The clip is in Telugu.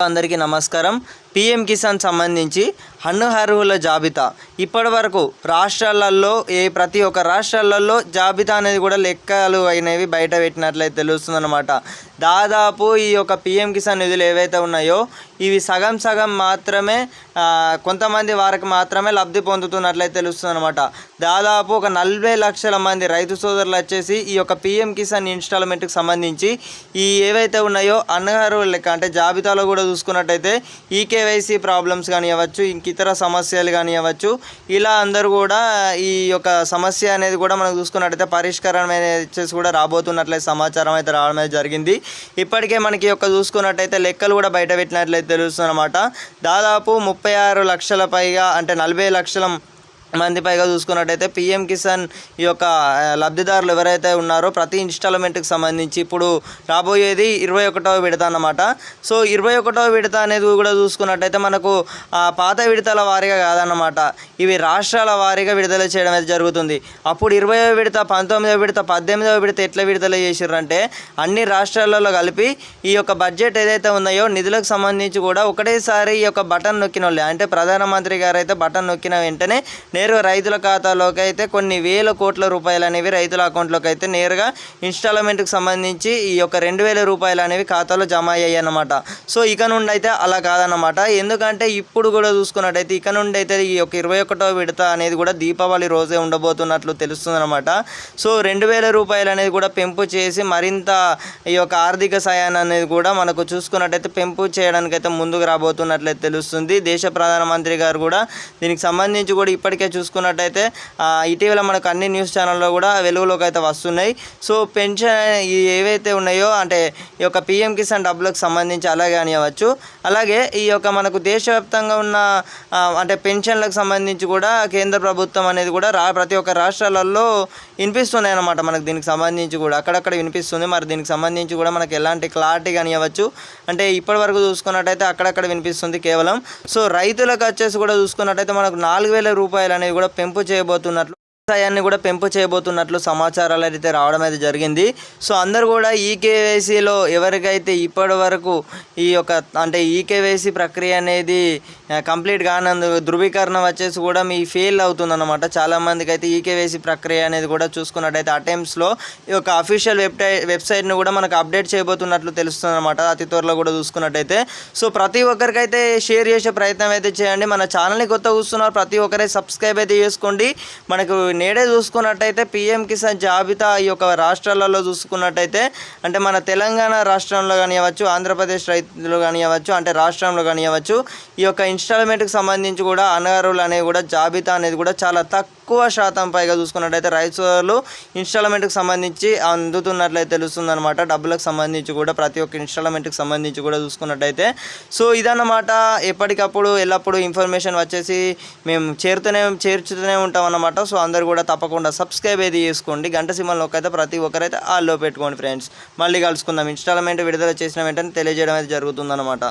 అందరికీ నమస్కారం. పీఎం కిసాన్ సంబంధించి అర్హుల జాబితా ఇప్పటి వరకు రాష్ట్రాలలో ప్రతి ఒక్క రాష్ట్రాలలో జాబితా అనేది కూడా లెక్కలు అయినవి బయట పెట్టినట్లయితే తెలుస్తుందన్నమాట. దాదాపు ఈ యొక్క పీఎం కిసాన్ నిధులు ఏవైతే ఉన్నాయో ఇవి సగం సగం మాత్రమే కొంతమంది వారికి మాత్రమే లబ్ధి పొందుతున్నట్లయితే తెలుస్తుందన్నమాట. దాదాపు ఒక 40 లక్షల మంది రైతు సోదరులు వచ్చేసి ఈ యొక్క పీఎం కిసాన్ ఇన్స్టాల్మెంట్కి సంబంధించి ఈ ఏవైతే ఉన్నాయో అర్హుల లెక్క అంటే జాబితాలో కూడా చూసుకున్నట్టయితే ఈకేవైసీ ప్రాబ్లమ్స్ కానివ్వచ్చు, ఇంక ఇతర సమస్యలు కానివ్వచ్చు, ఇలా అందరూ కూడా ఈ యొక్క సమస్య అనేది కూడా మనం చూసుకున్నట్టయితే పరిష్కారం వచ్చేసి కూడా రాబోతున్నట్లయితే సమాచారం అయితే రావడం అయితే జరిగింది. ఇప్పటికే మనకి యొక్క చూసుకున్నట్టయితే లెక్కలు కూడా బయట పెట్టినట్లయితే తెలుస్తుందన్నమాట. దాదాపు 36 లక్షల పైగా అంటే 40 లక్షల మంది పైగా చూసుకున్నట్టయితే పీఎం కిసాన్ ఈ యొక్క లబ్ధిదారులు ఎవరైతే ఉన్నారో ప్రతి ఇన్స్టాల్మెంట్కి సంబంధించి ఇప్పుడు రాబోయేది 21వ విడత అన్నమాట. సో 21వ విడత అనేది కూడా చూసుకున్నట్టయితే మనకు పాత విడతల వారీగా కాదన్నమాట, ఇవి రాష్ట్రాల వారీగా విడుదల చేయడం అయితే జరుగుతుంది. అప్పుడు 20వ విడత, 19వ విడత, 18వ విడత ఎట్లా విడుదల చేసిర్రంటే అన్ని రాష్ట్రాలలో కలిపి ఈ యొక్క బడ్జెట్ ఏదైతే ఉన్నాయో నిధులకు సంబంధించి కూడా ఒకటేసారి ఈ యొక్క బటన్ నొక్కిన వాళ్ళే అంటే ప్రధానమంత్రి గారు అయితే బటన్ నొక్కిన వెంటనే నేరుగా రైతుల ఖాతాలోకి అయితే కొన్ని వేల కోట్ల రూపాయలు అనేవి రైతుల అకౌంట్లోకి అయితే నేరుగా ఇన్స్టాల్మెంట్కి సంబంధించి ఈ యొక్క 2000 రూపాయలు అనేవి ఖాతాలో జమ అయ్యాయి అన్నమాట. సో ఇక నుండి అయితే అలా కాదన్నమాట. ఎందుకంటే ఇప్పుడు కూడా చూసుకున్నట్టయితే ఇక నుండి అయితే ఈ యొక్క 21వ విడత అనేది కూడా దీపావళి రోజే ఉండబోతున్నట్లు తెలుస్తుందన్నమాట. సో 2000 రూపాయలు అనేది కూడా పెంపు చేసి మరింత ఈ యొక్క ఆర్థిక సాయాన్ని అనేది కూడా మనకు చూసుకున్నట్టయితే పెంపు చేయడానికైతే ముందుకు రాబోతున్నట్లయితే తెలుస్తుంది. దేశ ప్రధానమంత్రి గారు కూడా దీనికి సంబంధించి కూడా ఇప్పటికే చూసుకున్నట్టయితే ఇటీవల మనకు అన్ని న్యూస్ ఛానల్లో కూడా వెలుగులోకి అయితే వస్తున్నాయి. సో పెన్షన్ ఏవైతే ఉన్నాయో అంటే ఈ యొక్క పీఎం కిసాన్ డబ్బులకు సంబంధించి అలాగే అనివ్వచ్చు, అలాగే ఈ యొక్క మనకు దేశవ్యాప్తంగా ఉన్న అంటే పెన్షన్లకు సంబంధించి కూడా కేంద్ర ప్రభుత్వం అనేది కూడా ప్రతి ఒక్క రాష్ట్రాలలో వినిపిస్తున్నాయి అన్నమాట. మనకు దీనికి సంబంధించి కూడా అక్కడక్కడ వినిపిస్తుంది. మరి దీనికి సంబంధించి కూడా మనకు ఎలాంటి క్లారిటీ కానివ్వచ్చు అంటే ఇప్పటి వరకు చూసుకున్నట్టయితే అక్కడక్కడ వినిపిస్తుంది కేవలం. సో రైతులకు వచ్చేసి కూడా చూసుకున్నట్టయితే మనకు 4000 రూపాయలు అనేది కూడా పెంపు చేయబోతున్నట్లు వ్యవసాయాన్ని కూడా పెంపు చేయబోతున్నట్లు సమాచారాలు అయితే రావడం అయితే జరిగింది. సో అందరూ కూడా ఈకేవైసీలో ఎవరికైతే ఇప్పటి వరకు ఈ యొక్క అంటే ఈకేవైసీ ప్రక్రియ అనేది కంప్లీట్ కానందు ధృవీకరణ వచ్చేసి కూడా మీ ఫెయిల్ అవుతుందన్నమాట. చాలామందికి అయితే ఈకేవైసీ ప్రక్రియ అనేది కూడా చూసుకున్నట్టయితే అటెంప్ట్స్లో ఈ యొక్క అఫీషియల్ వెబ్సైట్ను కూడా మనకు అప్డేట్ చేయబోతున్నట్లు తెలుస్తుంది అనమాట అతి త్వరలో కూడా చూసుకున్నట్టయితే. సో ప్రతి ఒక్కరికైతే షేర్ చేసే ప్రయత్నం అయితే చేయండి. మన ఛానల్ని కొత్త చూస్తున్నారు ప్రతి ఒక్కరే సబ్స్క్రైబ్ అయితే చేసుకోండి. మనకు నేడే చూసుకున్నట్టయితే పీఎం కిసాన్ జాబితా ఈ యొక్క రాష్ట్రాలలో చూసుకున్నట్టయితే అంటే మన తెలంగాణ రాష్ట్రంలో కానివ్వచ్చు, ఆంధ్రప్రదేశ్ రైతులు కానివ్వచ్చు, అంటే రాష్ట్రంలో కానివ్వచ్చు ఈ యొక్క ఇన్స్టాల్మెంట్కి సంబంధించి కూడా అనర్హులు అనేవి కూడా జాబితా అనేది కూడా చాలా తక్కువ శాతం పైగా చూసుకున్నట్టయితే రైతులు ఇన్స్టాల్మెంట్కి సంబంధించి అందుతున్నట్లయితే తెలుస్తుందన్నమాట. డబ్బులకు సంబంధించి కూడా ప్రతి ఒక్క ఇన్స్టాల్మెంట్కి సంబంధించి కూడా చూసుకున్నట్టయితే. సో ఇదన్నమాట ఎప్పటికప్పుడు ఎల్లప్పుడూ ఇన్ఫర్మేషన్ వచ్చేసి మేము చేర్చుతూనే ఉంటాం అన్నమాట. సో అందరూ కూడా తప్పకుండా సబ్స్క్రైబ్ అయితే చేసుకోండి. గంట సింబల్లోకి అయితే ప్రతి ఒక్కరైతే ఆల్లో పెట్టుకోండి ఫ్రెండ్స్. మళ్ళీ కలుసుకుందాం. ఇన్స్టాల్మెంట్ విడుదల చేసిన వెంటనే తెలియజేయడం అయితే జరుగుతుందన్నమాట.